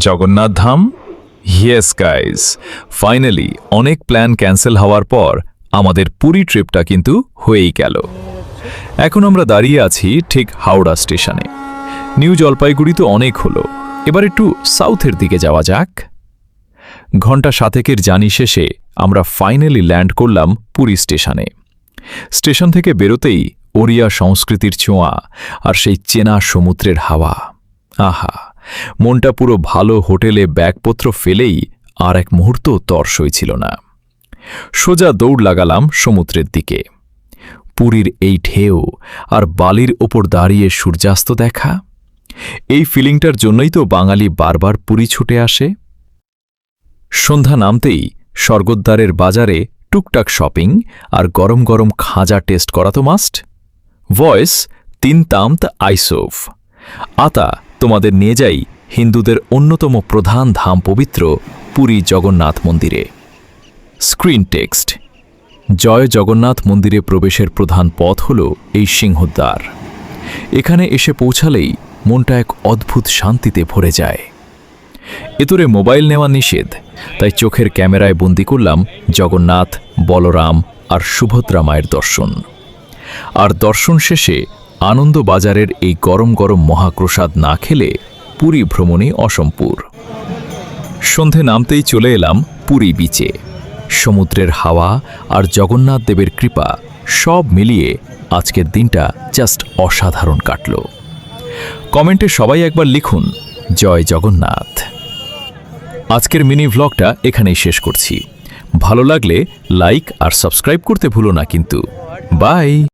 Jagannath Dham. Yes guys, finally অনেক plan cancel হওয়ার পর আমাদের পুরী ট্রিপটা কিন্তু হয়েই গেল। এখন আমরা দাঁড়িয়ে আছি ঠিক হাওড়া স্টেশনে। নিউ জলপাইগুড়ি তো অনেক হলো, এবার একটু সাউথের দিকে যাওয়া যাক। ঘণ্টা 7 জার্নি শেষে আমরা ফাইনালি ল্যান্ড করলাম পুরী স্টেশনে। স্টেশন থেকে বেরোতেই ওড়িয়া সংস্কৃতির ছোঁয়া আর সেই চেনা সমুদ্রের হাওয়া, আহা, মনটা পুরো ভালো হোটেলে ব্যাগপত্র ফেলেই আর এক মুহূর্ত তর সইছিল না। সোজা দৌড় লাগালাম সমুদ্রের দিকে। পুরীর এই ঢেউ আর বালির ওপর দাঁড়িয়ে সূর্যাস্ত দেখা, এই ফিলিংটার জন্যই তো বাঙালি বারবার পুরী ছুটে আসে। সন্ধ্যা নামতেই স্বর্গদ্বারের বাজারে টুকটাক শপিং আর গরম গরম খাজা টেস্ট করা তো মাস্ট। ভয়েস 3 তামত আইসোফ। আতা তোমাদের নিয়ে যাই হিন্দুদের অন্যতম প্রধান ধাম পবিত্র পুরী জগন্নাথ মন্দিরে। স্ক্রিন টেক্সট: জয় জগন্নাথ মন্দিরে প্রবেশের প্রধান পথ হল এই সিংহদ্বার। এখানে এসে পৌঁছালেই মনটা এক অদ্ভুত শান্তিতে ভরে যায়। এতরে মোবাইল নেওয়া নিষেধ, তাই চোখের ক্যামেরায় বন্দি করলাম জগন্নাথ, বলরাম আর সুভদ্রা মায়ের দর্শন। আর দর্শন শেষে আনন্দবাজারের এই গরম গরম মহাপ্রসাদ না খেলে পুরী ভ্রমণই অসম্পূর। সন্ধে নামতেই চলে এলাম পুরী বিচে। সমুদ্রের হাওয়া আর জগন্নাথ দেবের কৃপা সব মিলিয়ে আজকের দিনটা জাস্ট অসাধারণ কাটল। কমেন্টে সবাই একবার লিখুন জয় জগন্নাথ। আজকের মিনি ভ্লগটা এখানেই শেষ করছি। ভালো লাগলে লাইক আর সাবস্ক্রাইব করতে ভুলো না কিন্তু। বাই।